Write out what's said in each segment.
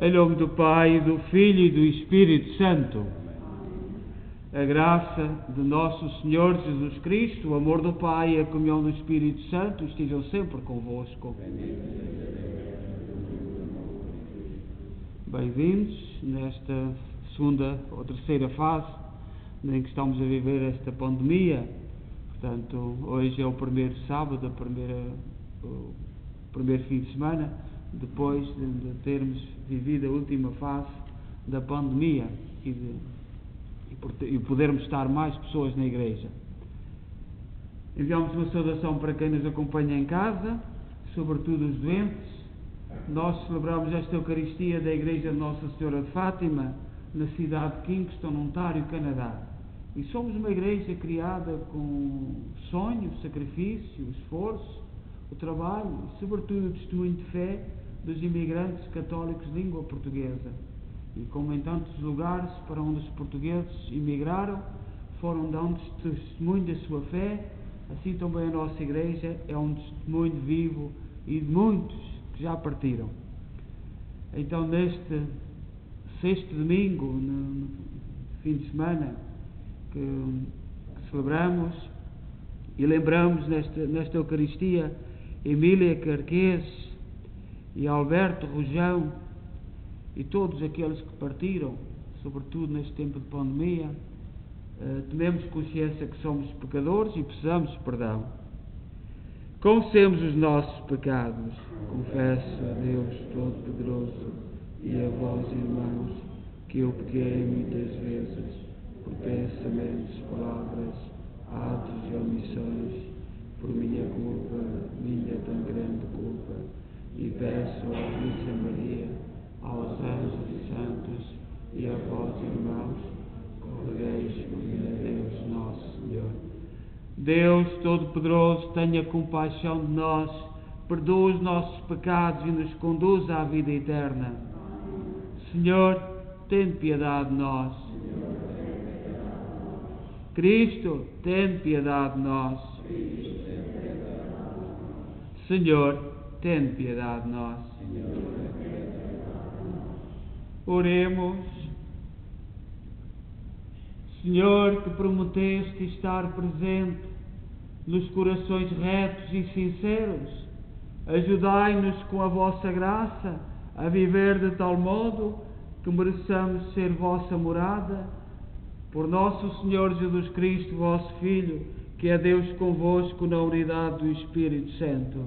Em nome do Pai, do Filho e do Espírito Santo. A graça de nosso Senhor Jesus Cristo, o amor do Pai e a comunhão do Espírito Santo estejam sempre convosco. Bem-vindos nesta segunda ou terceira fase em que estamos a viver esta pandemia. Portanto, hoje é o primeiro sábado, o primeiro fim de semana, depois de termos vivido a última fase da pandemia e podermos estar mais pessoas na igreja. Enviamos uma saudação para quem nos acompanha em casa, sobretudo os doentes. Nós celebramos esta Eucaristia da Igreja de Nossa Senhora de Fátima, na cidade de Kingston, Ontário, Canadá. E somos uma igreja criada com sonho, sacrifício, esforço, o trabalho e, sobretudo, o testemunho de fé dos imigrantes católicos de língua portuguesa. E como em tantos lugares para onde os portugueses imigraram, foram dando testemunho da sua fé, assim também a nossa igreja é um testemunho vivo e de muitos que já partiram. Então, neste sexto domingo, no fim de semana, que celebramos e lembramos nesta Eucaristia Emília Carquês e Alberto Rojão e todos aqueles que partiram, sobretudo neste tempo de pandemia. Tomemos consciência que somos pecadores e precisamos de perdão. Confessemos os nossos pecados. Confesso a Deus Todo-Poderoso e a vós, irmãos, que eu pequei muitas vezes, por pensamentos, palavras, atos e omissões, por minha culpa, minha tão grande culpa, e peço à Virgem Maria, aos anjos e santos e a vós, irmãos, rogueis por mim a Deus Nosso Senhor. Deus Todo-Poderoso, tenha compaixão de nós, perdoa os nossos pecados e nos conduza à vida eterna. Senhor, tem piedade de nós. Cristo, tem piedade de nós. Senhor, tem piedade de nós. Oremos. Senhor, que prometeste estar presente nos corações retos e sinceros, Ajudai-nos com a vossa graça a viver de tal modo que mereçamos ser vossa morada. Por nosso Senhor Jesus Cristo, vosso Filho, que é Deus convosco na unidade do Espírito Santo.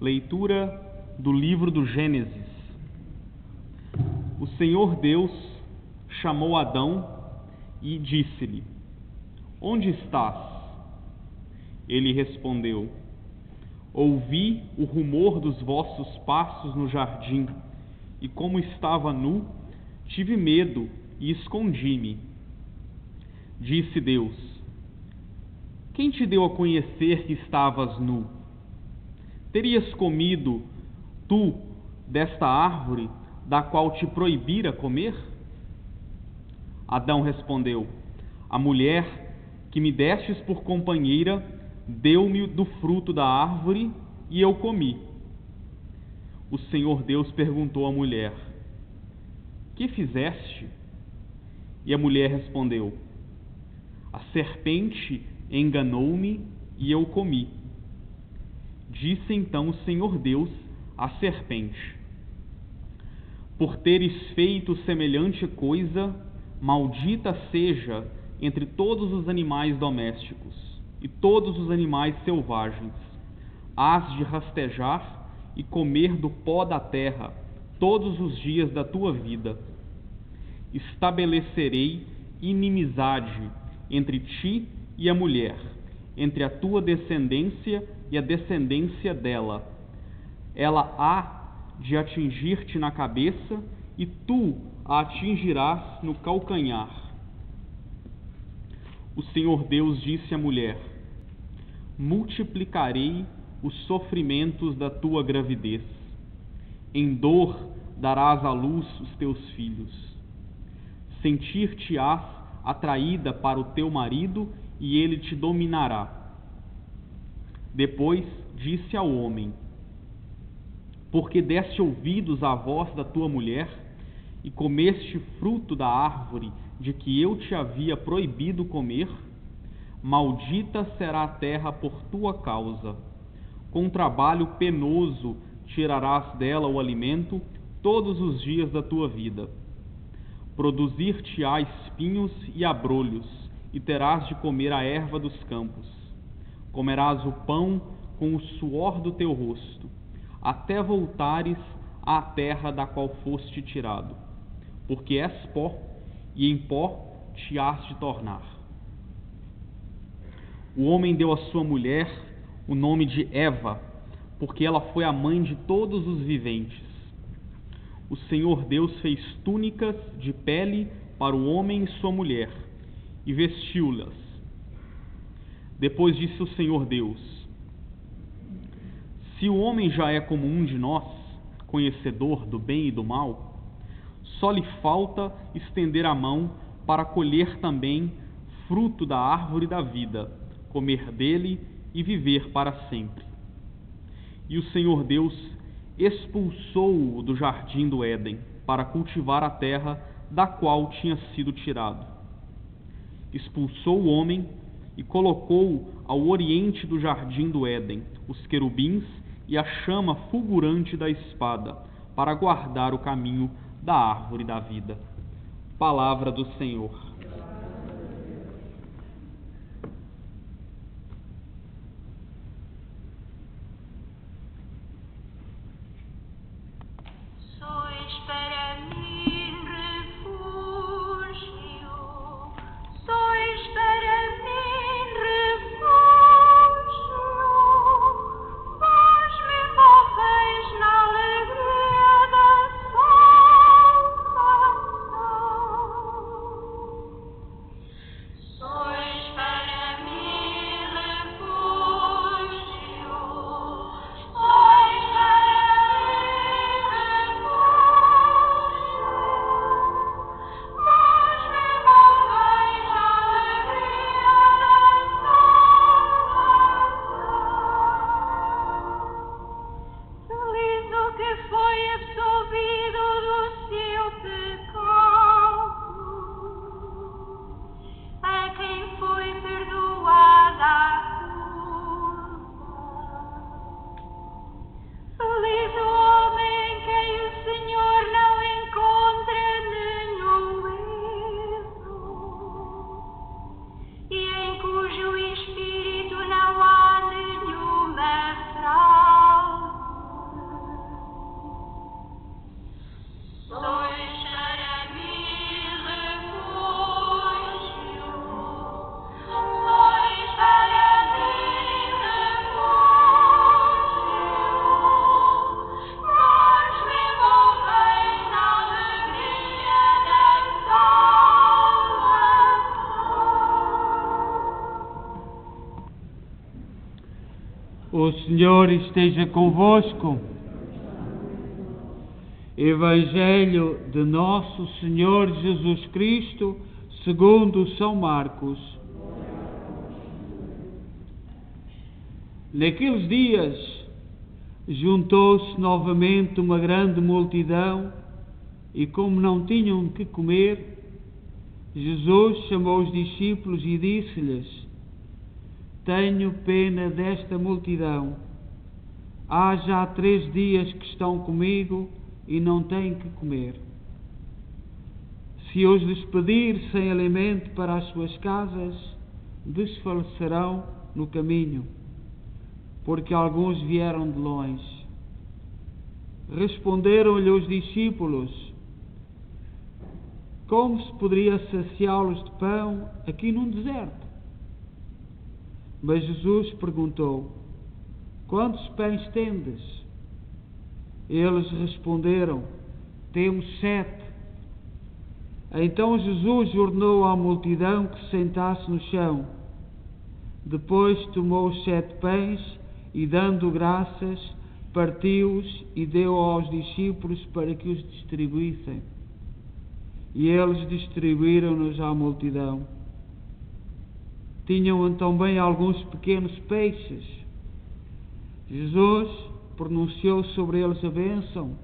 Leitura do livro do Gênesis. O Senhor Deus chamou Adão e disse-lhe: Onde estás? Ele respondeu: Ouvi o rumor dos vossos passos no jardim, e como estava nu, tive medo e escondi-me. Disse Deus: Quem te deu a conhecer que estavas nu? Terias comido tu desta árvore da qual te proibira comer? Adão respondeu: A mulher que me destes por companheira deu-me do fruto da árvore e eu comi. O Senhor Deus perguntou à mulher: Que fizeste? E a mulher respondeu: A serpente enganou-me e eu comi. Disse então o Senhor Deus à serpente: Por teres feito semelhante coisa, maldita seja entre todos os animais domésticos e todos os animais selvagens. Hás de rastejar e comer do pó da terra todos os dias da tua vida. Estabelecerei inimizade entre ti e a mulher, entre a tua descendência e a descendência dela. Ela há de atingir-te na cabeça e tu a atingirás no calcanhar. O Senhor Deus disse à mulher: Multiplicarei os sofrimentos da tua gravidez. Em dor darás à luz os teus filhos. Sentir-te-ás atraída para o teu marido e ele te dominará. Depois disse ao homem: Porque deste ouvidos à voz da tua mulher e comeste fruto da árvore de que eu te havia proibido comer, maldita será a terra por tua causa. Com trabalho penoso tirarás dela o alimento todos os dias da tua vida. Produzir-te-á espinhos e abrolhos, e terás de comer a erva dos campos. Comerás o pão com o suor do teu rosto, até voltares à terra da qual foste tirado, porque és pó, e em pó te hás de tornar. O homem deu à sua mulher o nome de Eva, porque ela foi a mãe de todos os viventes. O Senhor Deus fez túnicas de pele para o homem e sua mulher, e vestiu-las. Depois disse o Senhor Deus: Se o homem já é como um de nós, conhecedor do bem e do mal, só lhe falta estender a mão para colher também fruto da árvore da vida, comer dele e viver para sempre. E o Senhor Deus expulsou-o do jardim do Éden para cultivar a terra da qual tinha sido tirado. Expulsou o homem e colocou ao oriente do jardim do Éden os querubins e a chama fulgurante da espada, para guardar o caminho da árvore da vida. Palavra do Senhor. Sois para mim refúgio, sois para mim refúgio, vós me envolveis na alegria da salvação. O Senhor esteja convosco. Evangelho de Nosso Senhor Jesus Cristo, segundo São Marcos. Naqueles dias, juntou-se novamente uma grande multidão e, como não tinham que comer, Jesus chamou os discípulos e disse-lhes: Tenho pena desta multidão. Há já 3 dias que estão comigo e não têm que comer. Se os despedir sem alimento para as suas casas, desfalecerão no caminho, porque alguns vieram de longe. Responderam-lhe os discípulos: Como se poderia saciá-los de pão aqui num deserto? Mas Jesus perguntou: Quantos pães tendes? Eles responderam: Temos 7. Então Jesus ordenou à multidão que se sentasse no chão. Depois tomou os 7 pães e, dando graças, partiu-os e deu aos discípulos para que os distribuíssem. E eles distribuíram-nos à multidão. Tinham também alguns pequenos peixes. Jesus pronunciou sobre eles a bênção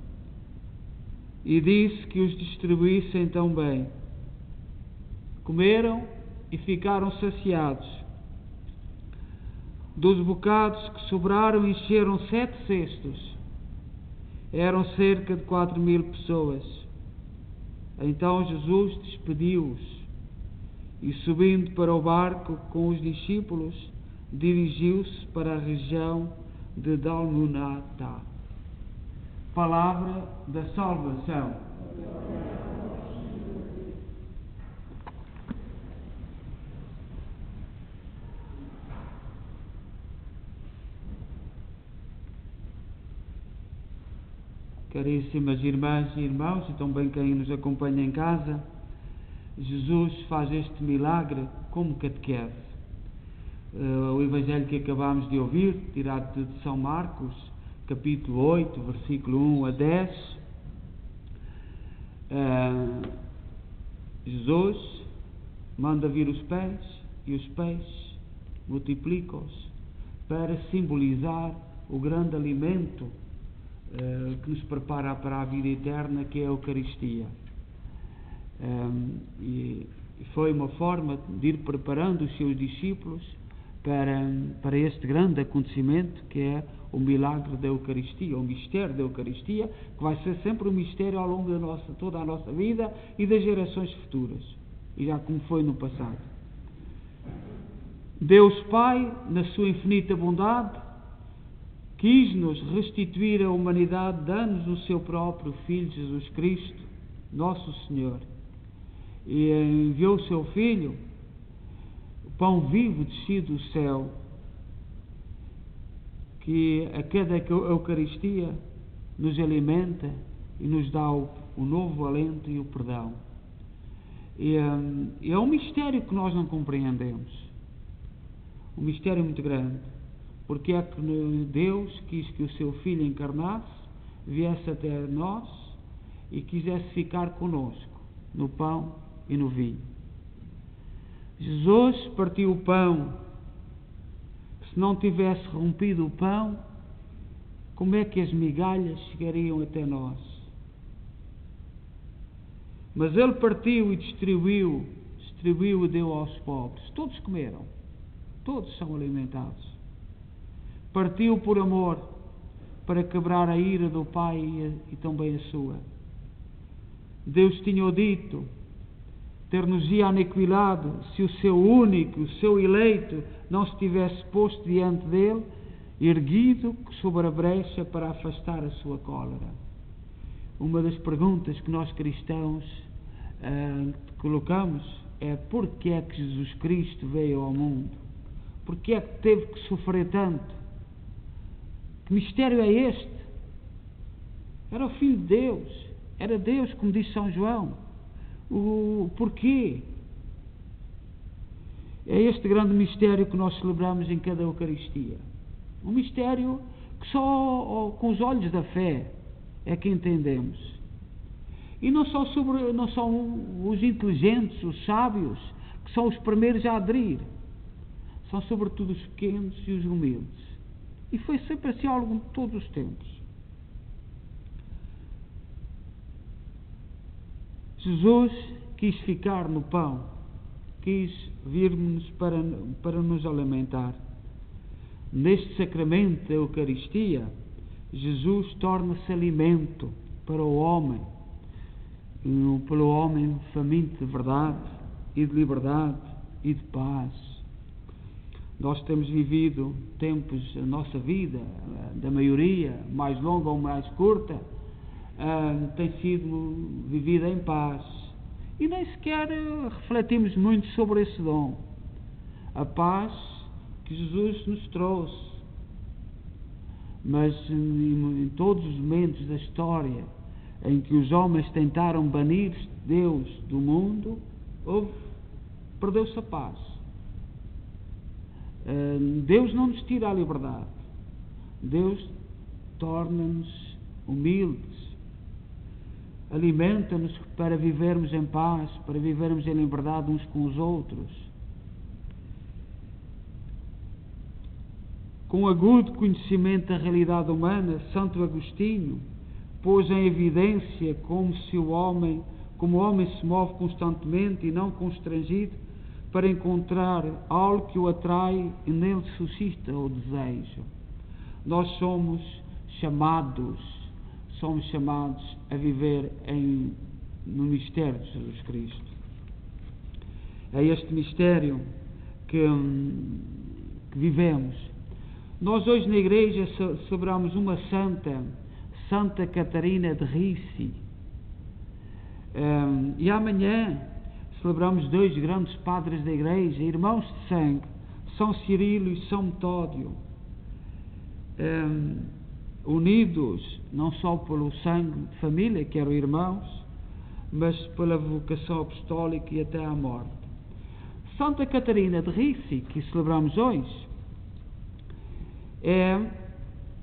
e disse que os distribuíssem também. Comeram e ficaram saciados. Dos bocados que sobraram, encheram 7 cestos. Eram cerca de 4.000 pessoas. Então Jesus despediu-os e, subindo para o barco com os discípulos, dirigiu-se para a região de Dalmunatá. Palavra da salvação. Caríssimas irmãs e irmãos, e também quem nos acompanha em casa, Jesus faz este milagre como catequese. O Evangelho que acabámos de ouvir, tirado de São Marcos, capítulo 8, versículo 1 a 10, Jesus manda vir os pães e os peixes, multiplica-os para simbolizar o grande alimento que nos prepara para a vida eterna, que é a Eucaristia. E foi uma forma de ir preparando os seus discípulos para este grande acontecimento que é o milagre da Eucaristia, o mistério da Eucaristia, que vai ser sempre um mistério ao longo de toda a nossa vida e das gerações futuras, e já como foi no passado. Deus Pai, na sua infinita bondade, quis-nos restituir a humanidade, dando-nos o seu próprio Filho, Jesus Cristo, nosso Senhor, e enviou o seu Filho, o pão vivo descido do céu, que a cada Eucaristia nos alimenta e nos dá o novo alento e o perdão. E é um mistério que nós não compreendemos, um mistério muito grande, porque é que Deus quis que o seu Filho encarnasse, viesse até nós e quisesse ficar conosco no pão e no vinho. Jesus partiu o pão. Se não tivesse rompido o pão, como é que as migalhas chegariam até nós? Mas ele partiu e distribuiu e deu aos pobres. Todos comeram, todos são alimentados. Partiu por amor, para quebrar a ira do Pai e também a sua. Deus tinha dito, ter-nos-ia aniquilado se o seu único, o seu eleito, não se tivesse posto diante dele, erguido sobre a brecha para afastar a sua cólera. Uma das perguntas que nós cristãos colocamos é: porquê é que Jesus Cristo veio ao mundo? Porquê é que teve que sofrer tanto? Que mistério é este? Era o Filho de Deus, era Deus, como diz São João. O porquê? É este grande mistério que nós celebramos em cada Eucaristia. Um mistério que só com os olhos da fé é que entendemos. E não são os inteligentes, os sábios, que são os primeiros a aderir. São sobretudo os pequenos e os humildes. E foi sempre assim ao longo de todos os tempos. Jesus quis ficar no pão, quis vir-nos para nos alimentar. Neste sacramento da Eucaristia, Jesus torna-se alimento para o homem, pelo homem faminto de verdade e de liberdade e de paz. Nós temos vivido tempos da nossa vida, da maioria, mais longa ou mais curta, tem sido vivida em paz. E nem sequer refletimos muito sobre esse dom. A paz que Jesus nos trouxe. Mas em todos os momentos da história em que os homens tentaram banir Deus do mundo, perdeu-se a paz. Deus não nos tira a liberdade. Deus torna-nos humildes. Alimenta-nos para vivermos em paz, para vivermos em liberdade uns com os outros. Com agudo conhecimento da realidade humana, Santo Agostinho pôs em evidência como o homem se move constantemente e não constrangido para encontrar algo que o atrai e nele suscita o desejo. Nós somos chamados a viver no mistério de Jesus Cristo. É este mistério que vivemos. Nós hoje na igreja celebramos uma Santa Catarina de Ricci, e amanhã celebramos 2 grandes padres da igreja, irmãos de sangue, São Cirilo e São Metódio, unidos não só pelo sangue de família, que eram irmãos, mas pela vocação apostólica e até à morte. Santa Catarina de Ricci, que celebramos hoje, é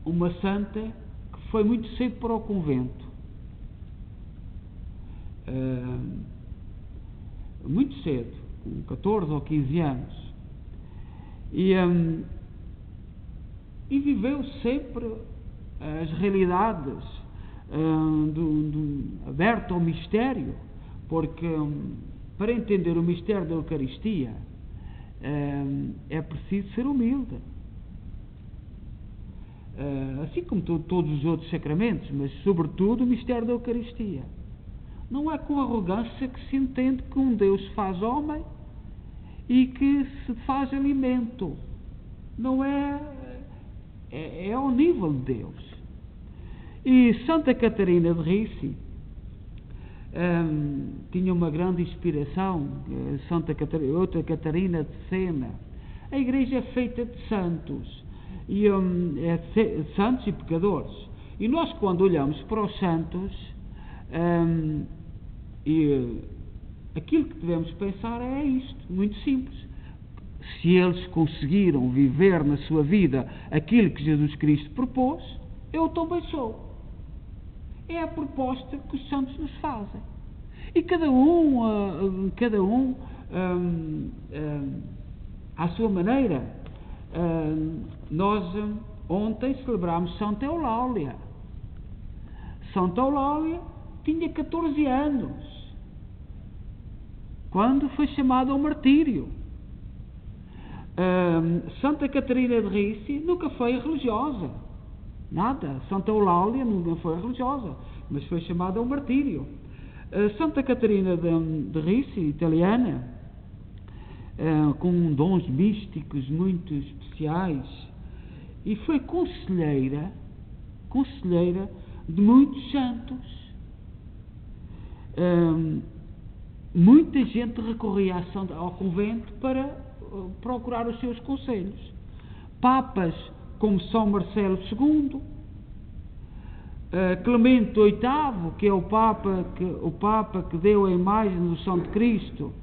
uma santa que foi muito cedo para o convento. Muito cedo, com 14 ou 15 anos. E viveu sempre as realidades aberto ao mistério, porque para entender o mistério da Eucaristia é preciso ser humilde, assim como todos os outros sacramentos, mas sobretudo o mistério da Eucaristia. Não é com arrogância que se entende que um Deus se faz homem e que se faz alimento. Não é ao nível de Deus. E Santa Catarina de Ricci tinha uma grande inspiração, outra Catarina de Sena. A igreja é feita de santos, santos e pecadores. E nós, quando olhamos para os santos, aquilo que devemos pensar é isto, muito simples. Se eles conseguiram viver na sua vida aquilo que Jesus Cristo propôs, eu também sou. É a proposta que os santos nos fazem. E cada um à sua maneira. Nós ontem celebramos Santa Eulália. Santa Eulália tinha 14 anos quando foi chamada ao martírio. Santa Catarina de Ricci nunca foi religiosa, nada. Santa Eulália nunca foi religiosa, mas foi chamada ao martírio. Santa Catarina de Ricci, italiana, com dons místicos muito especiais, e foi conselheira de muitos santos. Muita gente recorria ao convento para procurar os seus conselhos. Papas como São Marcelo II, Clemente VIII, que é o Papa que deu a imagem do Santo Cristo,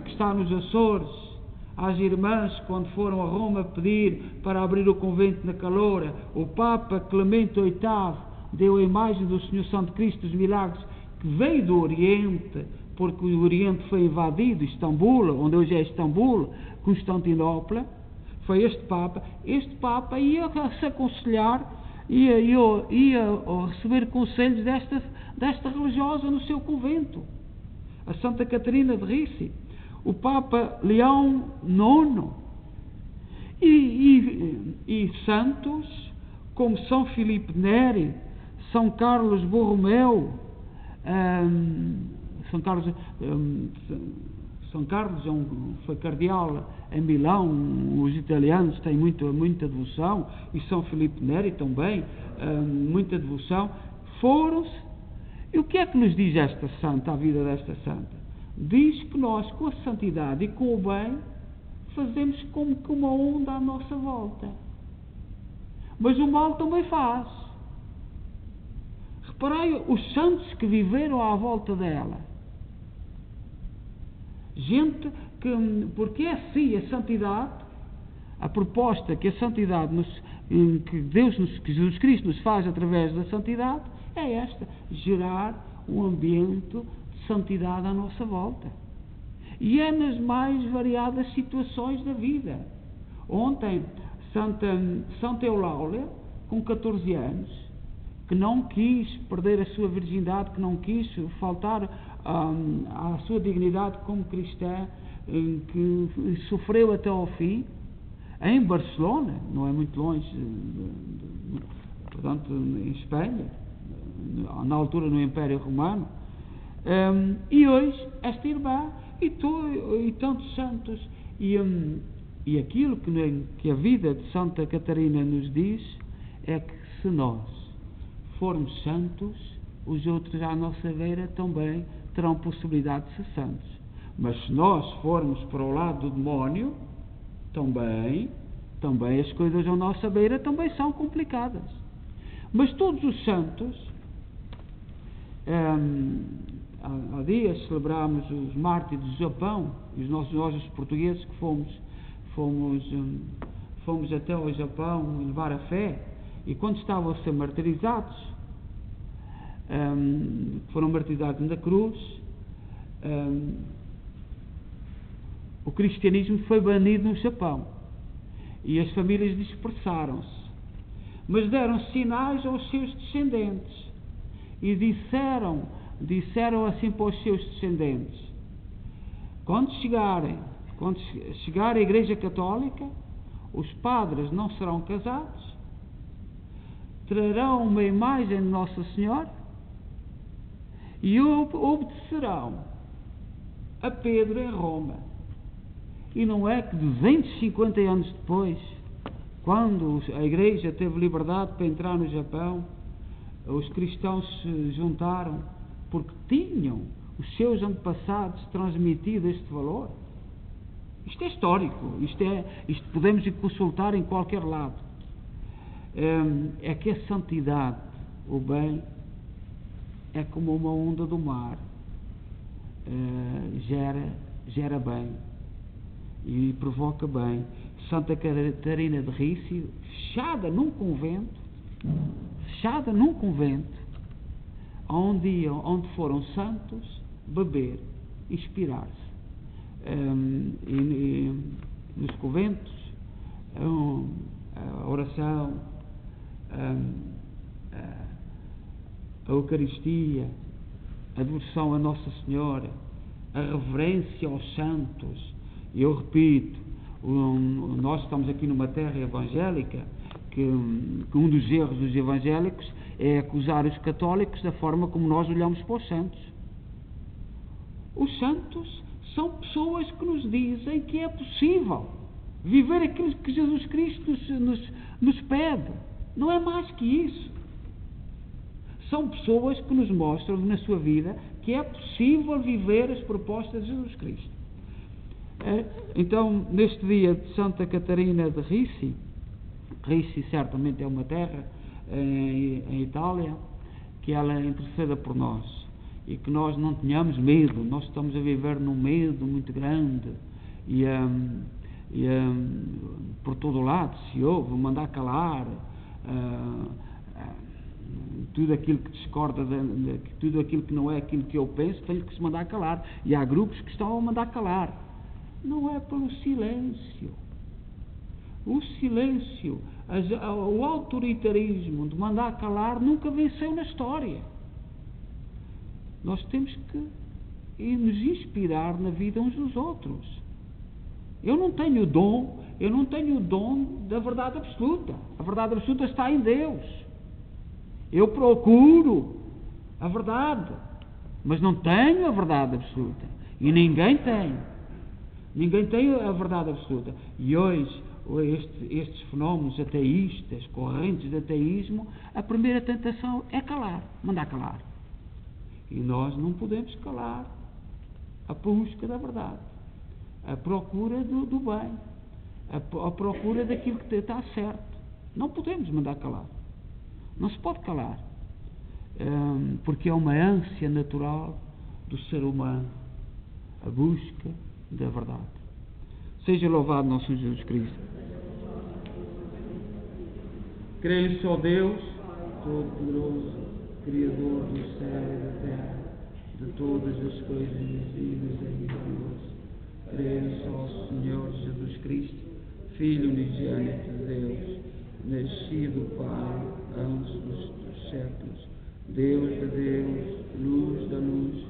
que está nos Açores, às irmãs quando foram a Roma pedir para abrir o convento na Caloura. O Papa Clemente VIII deu a imagem do Senhor Santo Cristo dos Milagres, que veio do Oriente, porque o Oriente foi invadido, Istambul, onde hoje é Istambul, Constantinopla. Foi este Papa ia se aconselhar, ia receber conselhos desta religiosa no seu convento, a Santa Catarina de Ricci. O Papa Leão IX e santos como São Filipe Neri, São Carlos Borromeu, São Carlos foi cardeal em Milão, os italianos têm muita devoção, e São Filipe Neri também, muita devoção, foram-se. E o que é que nos diz esta santa, a vida desta santa? Diz que nós, com a santidade e com o bem, fazemos como que uma onda à nossa volta. Mas o mal também faz. Reparai os santos que viveram à volta dela. Gente porque é assim a santidade, a proposta que a santidade que Jesus Cristo nos faz através da santidade é esta: gerar um ambiente de santidade à nossa volta. E é nas mais variadas situações da vida. Ontem, Santa Eulália, com 14 anos, que não quis perder a sua virgindade, que não quis faltar à sua dignidade como cristã, que sofreu até ao fim, em Barcelona, não é muito longe, portanto, em Espanha, na altura no Império Romano, e hoje esta irmã e tantos santos, e aquilo que a vida de Santa Catarina nos diz é que se nós formos santos, os outros à nossa beira também terão possibilidade de ser santos. Mas se nós formos para o lado do demónio, também as coisas à nossa beira também são complicadas. Mas todos os santos, há dias celebramos os mártires do Japão, e nós os portugueses que fomos até ao Japão levar a fé, e quando estavam a ser martirizados, foram martirizados na cruz, o cristianismo foi banido no Japão e as famílias dispersaram-se, mas deram sinais aos seus descendentes e disseram assim para os seus descendentes: quando chegar a Igreja Católica, os padres não serão casados, trarão uma imagem de Nossa Senhora e obedecerão a Pedro em Roma. E não é que 250 anos depois, quando a Igreja teve liberdade para entrar no Japão, os cristãos se juntaram porque tinham os seus antepassados transmitido este valor? Isto é histórico, isto podemos consultar em qualquer lado. É que a santidade, o bem, é como uma onda do mar, gera bem e provoca bem. Santa Catarina de Ricci, fechada num convento, onde foram santos beber, inspirar-se. E nos conventos, a oração, a Eucaristia, a devoção a Nossa Senhora, a reverência aos santos. E eu repito, nós estamos aqui numa terra evangélica, que um dos erros dos evangélicos é acusar os católicos da forma como nós olhamos para os santos. Os santos são pessoas que nos dizem que é possível viver aquilo que Jesus Cristo nos pede. Não é mais que isso. São pessoas que nos mostram na sua vida que é possível viver as propostas de Jesus Cristo. Então, neste dia de Santa Catarina de Ricci certamente é uma terra em Itália, que ela interceda por nós e que nós não tenhamos medo. Nós estamos a viver num medo muito grande e por todo o lado se ouve, mandar calar tudo aquilo que discorda, tudo aquilo que não é aquilo que eu penso, tenho que se mandar calar. E há grupos que estão a mandar calar. Não é pelo silêncio. O silêncio, o autoritarismo de mandar calar nunca venceu na história. Nós temos que nos inspirar na vida uns dos outros. Eu não tenho o dom da verdade absoluta. A verdade absoluta está em Deus. Eu procuro a verdade, mas não tenho a verdade absoluta. E ninguém tem. Ninguém tem a verdade absoluta. E hoje, estes fenómenos ateístas, correntes de ateísmo, a primeira tentação é calar, mandar calar. E nós não podemos calar a busca da verdade, a procura do bem, a procura daquilo que está certo. Não podemos mandar calar. Não se pode calar, porque é uma ânsia natural do ser humano, a busca da verdade. Seja louvado nosso Senhor Jesus Cristo. Creio só Deus, Todo-Poderoso, Criador do céu e da terra, de todas as coisas visíveis e invisíveis. Creio só Senhor Jesus Cristo, Filho unigênito de Deus, nascido Pai, antes dos séculos, Deus de Deus, luz da luz,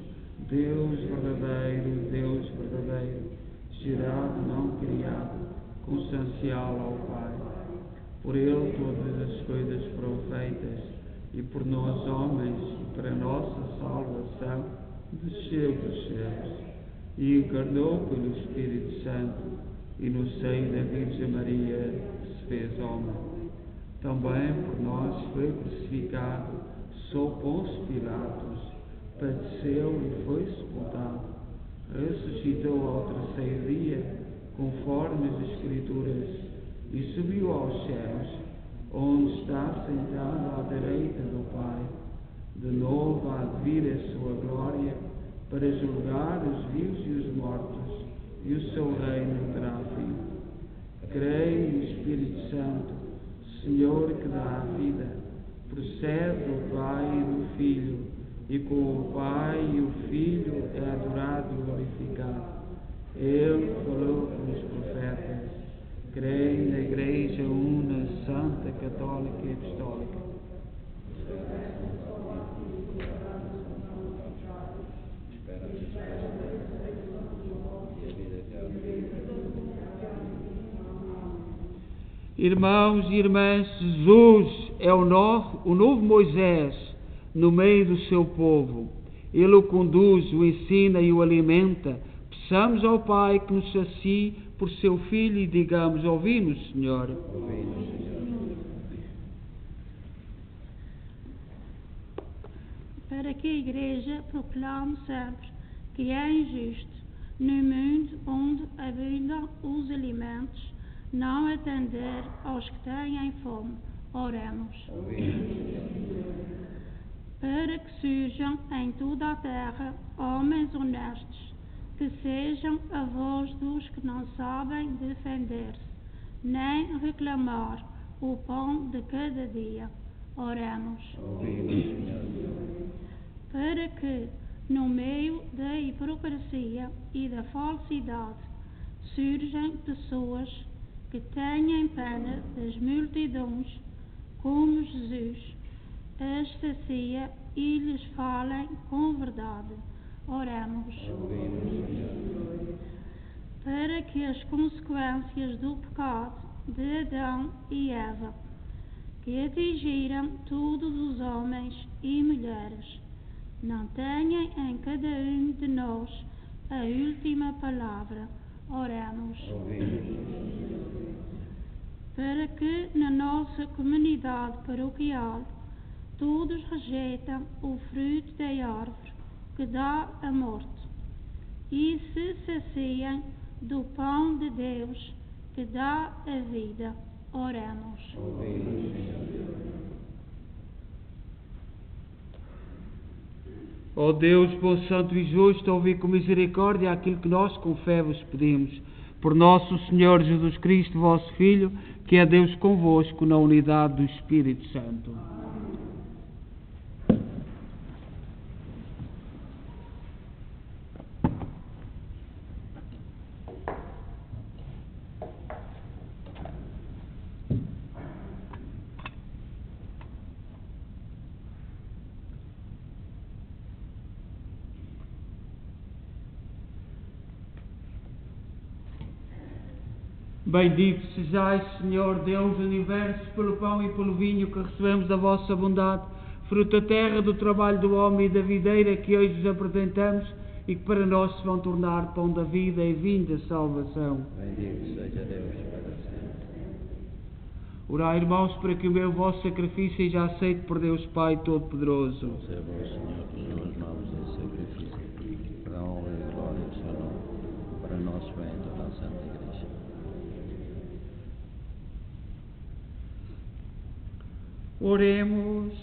Deus verdadeiro, gerado, não criado, consubstancial ao Pai. Por Ele todas as coisas foram feitas, e por nós homens, e para a nossa salvação, desceu dos céus, e encarnou pelo Espírito Santo, e no seio da Virgem Maria se fez homem. Também por nós foi crucificado, sob Pôncio Pilatos, padeceu e foi sepultado, ressuscitou ao terceiro dia, conforme as Escrituras, e subiu aos céus, onde está sentado à direita do Pai. De novo há de vir a sua glória, para julgar os vivos e os mortos, e o seu reino terá fim. Creio no Espírito Santo, Senhor que dá a vida, procede do Pai e do Filho, e com o Pai e o Filho é adorado e glorificado. Ele falou pelos profetas. Creio na Igreja Una, Santa, Católica e Apostólica. Irmãos e irmãs, Jesus é o novo Moisés no meio do seu povo. Ele o conduz, o ensina e o alimenta. Peçamos ao Pai que nos sacie por seu Filho e digamos: ouvi-nos, Senhor. Para que a Igreja proclame sempre que é injusto, no mundo onde abundam os alimentos, não atender aos que têm fome. Oremos. Para que surjam em toda a terra homens honestos, que sejam a voz dos que não sabem defender-se, nem reclamar o pão de cada dia. Oremos. Para que, no meio da hipocrisia e da falsidade, surjam pessoas que tenham pena das multidões, como Jesus as sacia e lhes falem com verdade. Oremos. Para que as consequências do pecado de Adão e Eva, que atingiram todos os homens e mulheres, não tenham em cada um de nós a última palavra. Oremos. Para que na nossa comunidade paroquial todos rejeitam o fruto da árvore que dá a morte e se saciem do pão de Deus que dá a vida. Oremos. Ó Deus, bom, santo e justo, ouvi com misericórdia aquilo que nós com fé vos pedimos. Por nosso Senhor Jesus Cristo, vosso Filho, que é Deus convosco na unidade do Espírito Santo. Bendito sejais, Senhor Deus do Universo, pelo pão e pelo vinho que recebemos da vossa bondade, fruto da terra, do trabalho do homem e da videira que hoje vos apresentamos e que para nós se vão tornar pão da vida e vinho da salvação. Bendito seja Deus para sempre. Orai, irmãos, para que o meu vosso sacrifício seja aceito por Deus Pai Todo-Poderoso. Receba o Senhor Jesus novos esse sacrifício, para a honra e glória do seu nome, para nosso bem e toda a Santa Igreja. Oremos.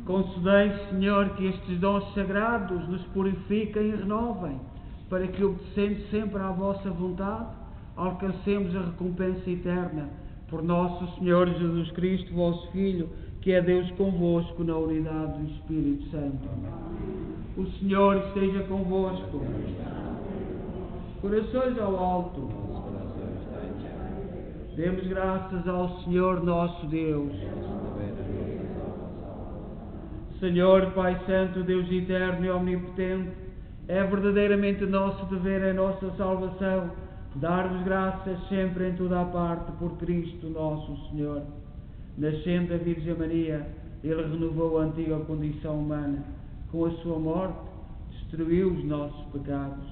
Concedei, Senhor, que estes dons sagrados nos purifiquem e renovem, para que, obedecendo sempre à vossa vontade, alcancemos a recompensa eterna. Por nosso Senhor Jesus Cristo, vosso Filho, que é Deus convosco na unidade do Espírito Santo. O Senhor esteja convosco. Corações ao alto. Demos graças ao Senhor nosso Deus. Senhor, Pai Santo, Deus eterno e omnipotente, é verdadeiramente nosso dever, é nossa salvação, dar-vos graças sempre em toda a parte por Cristo nosso Senhor. Nascendo da Virgem Maria, Ele renovou a antiga condição humana. Com a sua morte, destruiu os nossos pecados.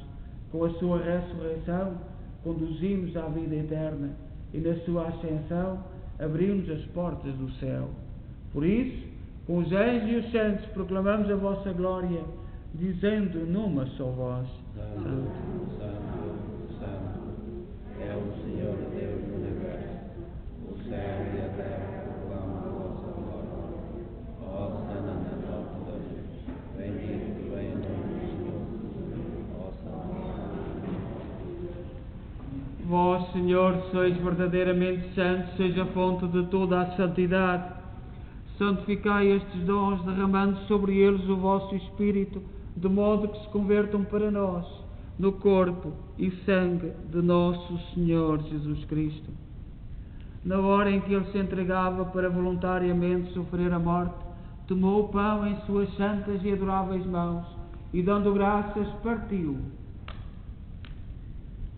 Com a sua ressurreição, conduziu-nos à vida eterna. E na sua ascensão, abriu-nos as portas do céu. Por isso, com os anjos e os santos, proclamamos a vossa glória, dizendo numa só voz: Santo, Santo, Santo, é o Senhor Deus do Universo. O céu e a terra proclamam a vossa glória. Ó Sana nas alturas, bendito vem o nome do Senhor. Ó Sana. Vós, Senhor, sois verdadeiramente santos, seja a fonte de toda a santidade. Santificai estes dons, derramando sobre eles o vosso Espírito, de modo que se convertam para nós, no corpo e sangue de nosso Senhor Jesus Cristo. Na hora em que Ele se entregava para voluntariamente sofrer a morte, tomou o pão em suas santas e adoráveis mãos, e dando graças, partiu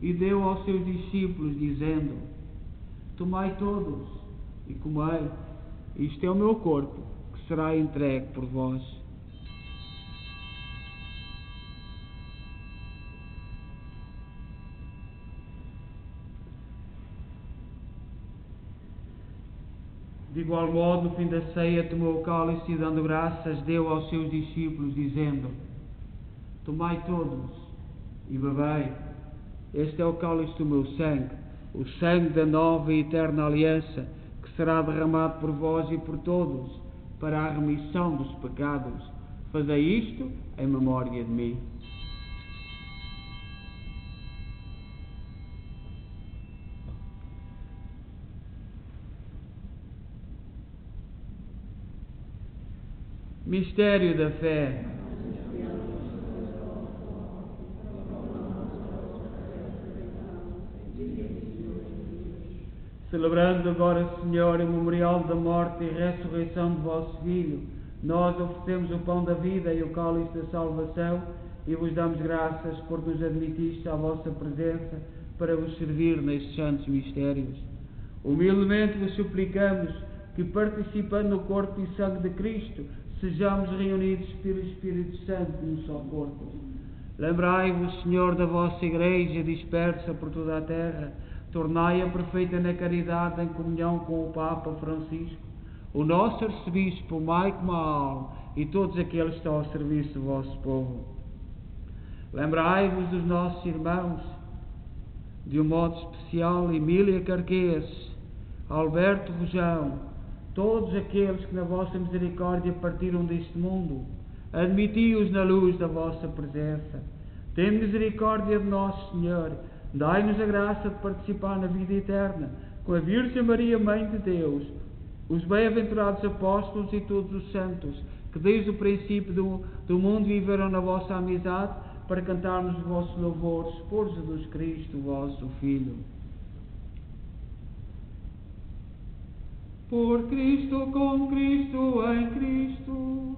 e deu aos seus discípulos, dizendo: tomai todos e comei, isto é o meu corpo, que será entregue por vós. De igual modo, no fim da ceia, tomou o cálice e, dando graças, deu aos seus discípulos, dizendo: tomai todos e bebei, este é o cálice do meu sangue, o sangue da nova e eterna aliança, que será derramado por vós e por todos, para a remissão dos pecados. Fazei isto em memória de mim. Mistério da fé. Celebrando agora, Senhor, o memorial da morte e ressurreição de vosso Filho, nós oferecemos o pão da vida e o cálice da salvação e vos damos graças por nos admitistes à vossa presença para vos servir nestes santos mistérios. Humildemente vos suplicamos que, participando no corpo e sangue de Cristo, sejamos reunidos pelo Espírito Santo num só corpo. Lembrai-vos, Senhor, da vossa Igreja dispersa por toda a terra, tornai-a perfeita na caridade, em comunhão com o Papa Francisco, o nosso arcebispo Maico Maal e todos aqueles que estão ao serviço do vosso povo. Lembrai-vos dos nossos irmãos, de um modo especial, Emília Carquês, Alberto Rojão, todos aqueles que na vossa misericórdia partiram deste mundo. Admiti-os na luz da vossa presença. Tem misericórdia de nós, Senhor. Dai-nos a graça de participar na vida eterna, com a Virgem Maria, Mãe de Deus, os bem-aventurados apóstolos e todos os santos, que desde o princípio do mundo viveram na vossa amizade, para cantarmos os vossos louvores por Jesus Cristo, vosso Filho. Por Cristo, com Cristo, em Cristo,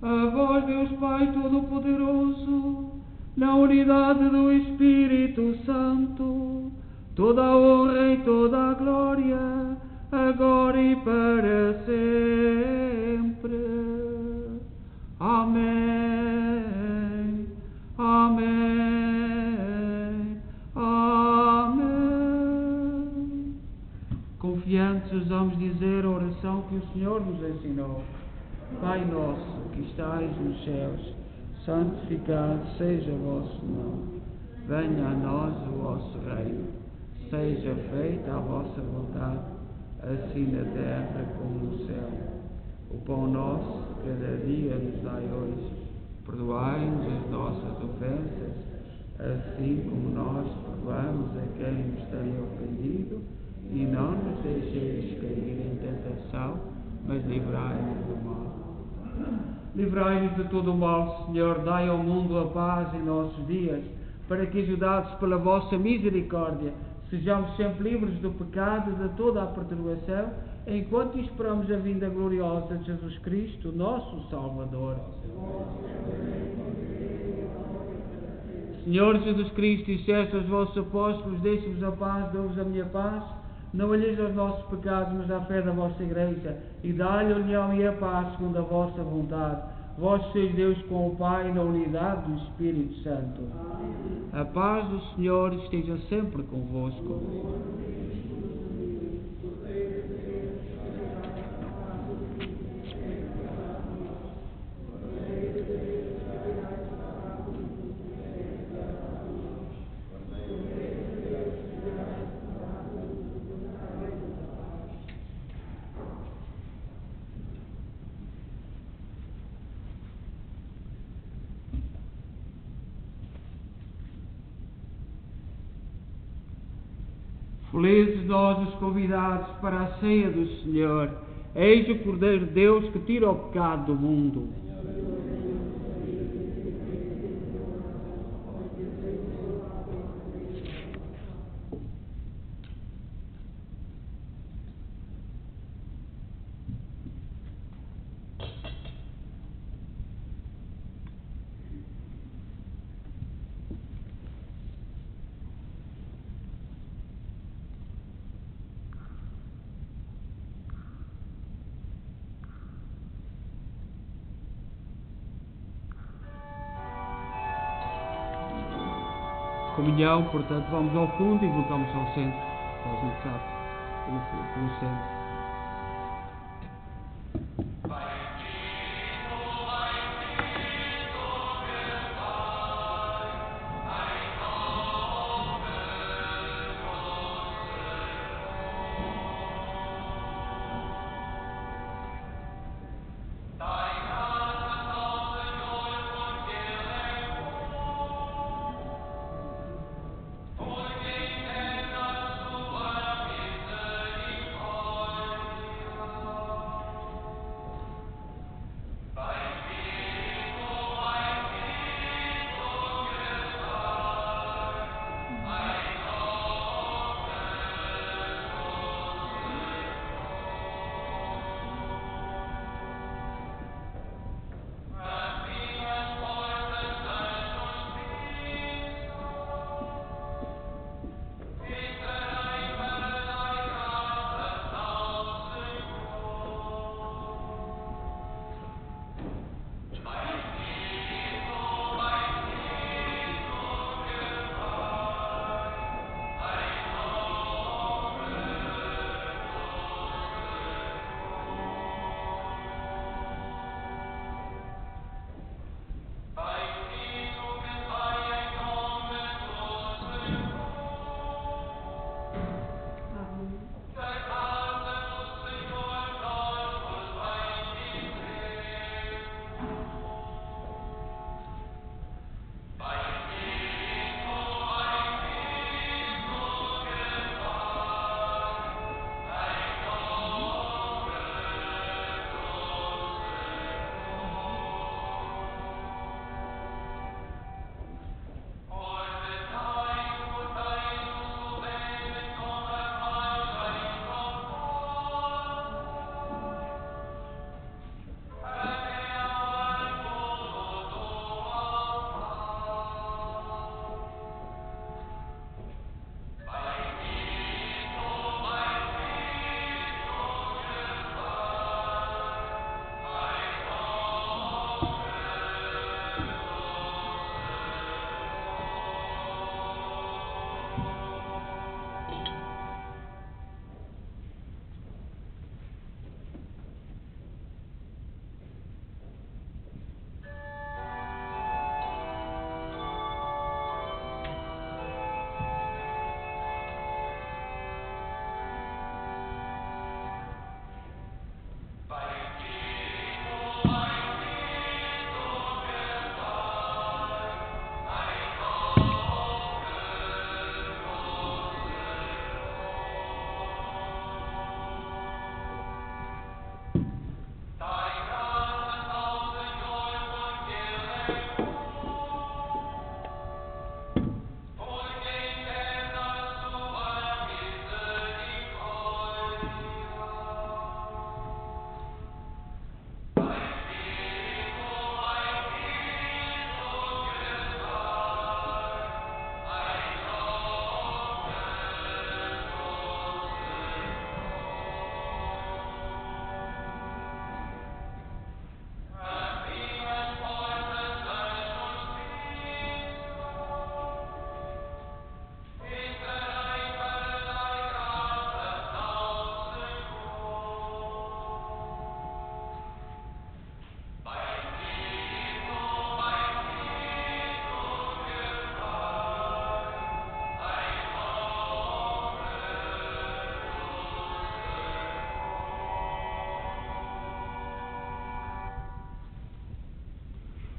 a vós, Deus Pai Todo-Poderoso, na unidade do Espírito Santo, toda a honra e toda a glória, agora e para sempre. Amém. Amém. Amém. Confiantes, ousamos dizer a oração que o Senhor nos ensinou. Pai nosso, que estais nos céus, santificado seja o vosso nome. Venha a nós o vosso reino. Seja feita a vossa vontade, assim na terra como no céu. O pão nosso, cada dia nos dai hoje. Perdoai-nos as nossas ofensas, assim como nós perdoamos a quem nos tem ofendido. E não nos deixeis cair em tentação, mas livrai-nos do mal. Livrai-nos de todo o mal, Senhor. Dai ao mundo a paz em nossos dias, para que, ajudados pela vossa misericórdia, sejamos sempre livres do pecado e de toda a perturbação, enquanto esperamos a vinda gloriosa de Jesus Cristo, nosso Salvador. Senhor Jesus Cristo, disseste aos vossos apóstolos: deixe-vos a paz, dou-vos a minha paz. Não olheis aos nossos pecados, mas à fé da vossa Igreja, e dai-lhe a união e a paz segundo a vossa vontade. Vós sois Deus com o Pai, na unidade do Espírito Santo. A paz do Senhor esteja sempre convosco. Felizes nós os convidados para a ceia do Senhor. Eis o Cordeiro de Deus que tira o pecado do mundo. Comunhão, portanto, vamos ao fundo e voltamos ao centro, ao começar pelo centro. Porque tem na sua misericórdia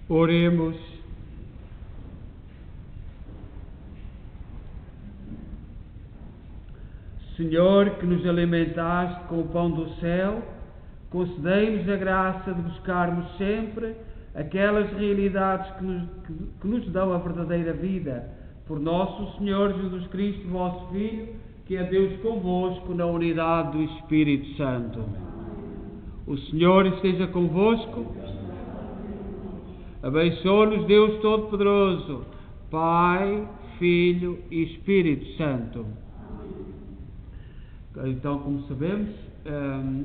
Oremos. Senhor, que nos alimentaste com o pão do céu, concedei-nos a graça de buscarmos sempre aquelas realidades que nos dão a verdadeira vida. Por nosso Senhor Jesus Cristo, vosso Filho, que é Deus convosco na unidade do Espírito Santo. O Senhor esteja convosco. Abençoe-nos Deus Todo-Poderoso, Pai, Filho e Espírito Santo. Então, como sabemos,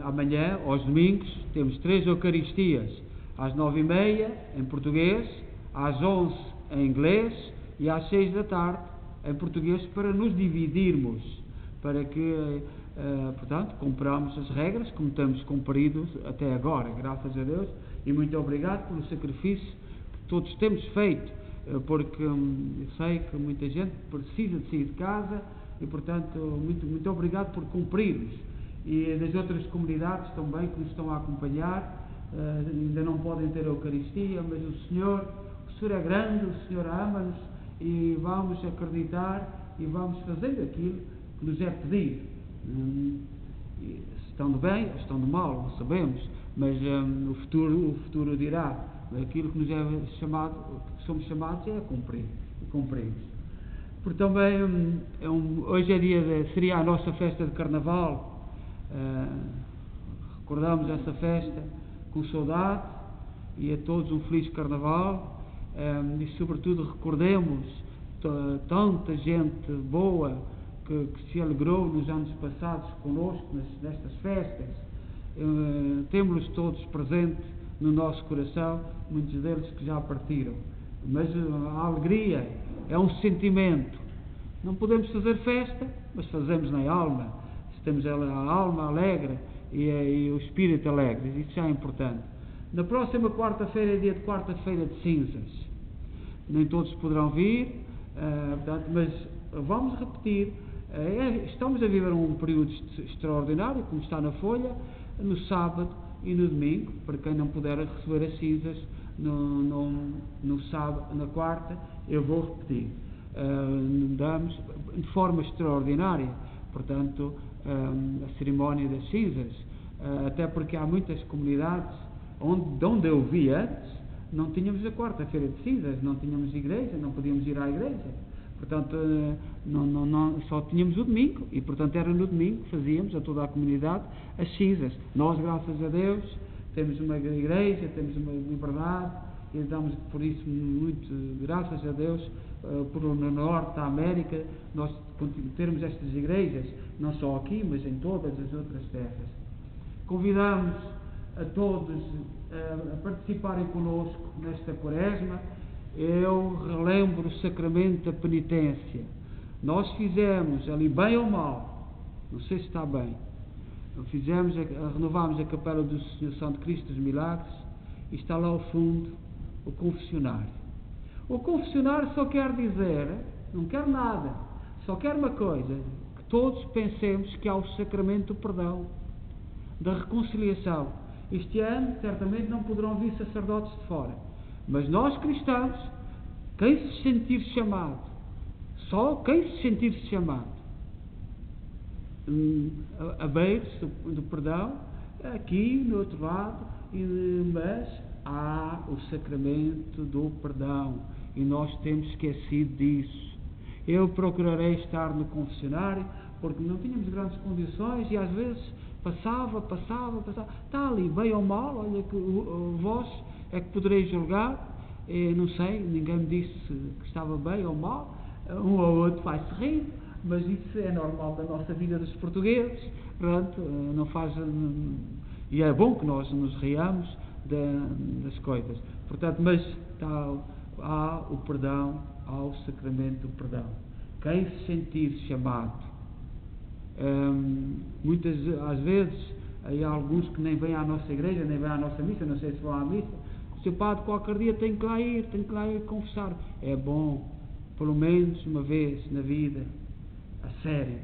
amanhã, aos domingos, temos 3 Eucaristias, às 9h30 em português, às 11 em inglês e às 6 da tarde em português, para nos dividirmos, para que, portanto, cumpramos as regras como temos cumprido até agora, graças a Deus, e muito obrigado pelo sacrifício que todos temos feito, porque eu sei que muita gente precisa de sair de casa e, portanto, muito obrigado por cumprirmos. E das outras comunidades também que nos estão a acompanhar, ainda não podem ter a Eucaristia, mas o Senhor é grande, o Senhor ama-nos, e vamos acreditar e vamos fazer aquilo que nos é pedido. Estando bem ou estando mal, não sabemos, mas o futuro dirá. Aquilo que nos é chamado, que somos chamados, é a cumprir, e cumprimos. Porque também hoje seria a nossa festa de Carnaval. Recordamos essa festa com saudade, e a todos um feliz Carnaval, e sobretudo recordemos tanta gente boa que se alegrou nos anos passados connosco nestas festas. Temos-los todos presentes no nosso coração, muitos deles que já partiram, mas a alegria é um sentimento. Não podemos fazer festa, mas fazemos na alma. Se temos a alma alegre e o espírito alegre, isso já é importante. Na próxima quarta-feira é dia de quarta-feira de cinzas. Nem todos poderão vir, portanto, mas vamos repetir. Estamos a viver um período extraordinário, como está na folha, no sábado e no domingo. Para quem não puder receber as cinzas no sábado, na quarta, eu vou repetir. Damos de forma extraordinária, portanto, a cerimónia das cinzas, até porque há muitas comunidades de onde eu vi antes, não tínhamos a quarta-feira de cinzas, não tínhamos igreja, não podíamos ir à igreja, portanto, só tínhamos o domingo, e portanto era no domingo que fazíamos a toda a comunidade as cinzas. Nós, graças a Deus, temos uma igreja, temos uma liberdade, e damos por isso muito graças a Deus, por no norte da América, nós termos estas igrejas, não só aqui, mas em todas as outras terras. Convidamos a todos a participarem connosco nesta quaresma. Eu relembro o sacramento da penitência. Nós fizemos ali, bem ou mal, não sei se está bem, renovámos a capela do Senhor Santo Cristo dos Milagres, e está lá ao fundo o confessionário. O confessionário só quer dizer, não quer nada, só quer uma coisa: que todos pensemos que há o sacramento do perdão, da reconciliação. Este ano, certamente, não poderão vir sacerdotes de fora, mas nós cristãos, quem se sentir chamado, só quem se sentir chamado, a beira-se do perdão, aqui no outro lado, mas há o sacramento do perdão, e nós temos esquecido disso. Eu procurarei estar no confessionário, porque não tínhamos grandes condições, e às vezes passava, está ali, bem ou mal, olha que vós é que podereis julgar, não sei, ninguém me disse que estava bem ou mal, um ou outro vai-se rir, mas isso é normal da nossa vida dos portugueses, pronto, não faz, e é bom que nós nos riamos das coisas, portanto, mas há o perdão, há o sacramento do perdão. Quem se sentir chamado, muitas às vezes há alguns que nem vêm à nossa igreja, nem vêm à nossa missa, não sei se vão à missa. O seu padre qualquer dia tem que lá ir confessar. É bom, pelo menos uma vez na vida, a sério,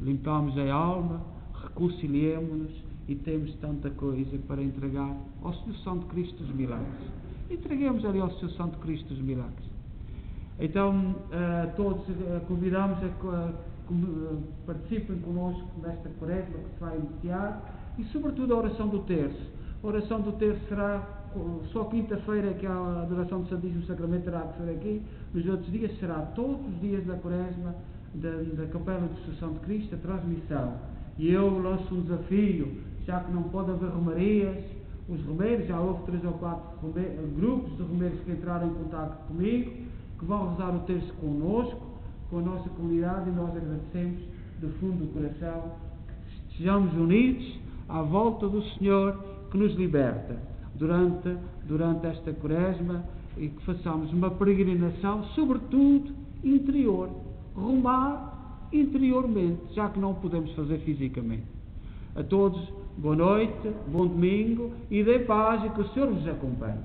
limpamos a alma, reconciliemos-nos, e temos tanta coisa para entregar ao Senhor Santo Cristo dos Milagres. Entreguemos ali ao seu Santo Cristo dos Milagres. Então, todos convidamos a participem connosco nesta quaresma que se vai iniciar e, sobretudo, a oração do terço. A oração do terço será só quinta-feira, que a adoração do Santíssimo Sacramento terá que ser aqui. Nos outros dias será todos os dias da quaresma da Capela de Assunção de Cristo, a transmissão. E eu lanço um desafio, já que não pode haver romarias, os romeiros, já houve 3 ou 4 grupos de romeiros que entraram em contato comigo, que vão rezar o terço connosco, com a nossa comunidade, e nós agradecemos do fundo do coração que estejamos unidos à volta do Senhor que nos liberta durante esta quaresma, e que façamos uma peregrinação, sobretudo interior, rumar interiormente, já que não podemos fazer fisicamente. A todos, boa noite, bom domingo e dê paz e que o Senhor vos acompanhe.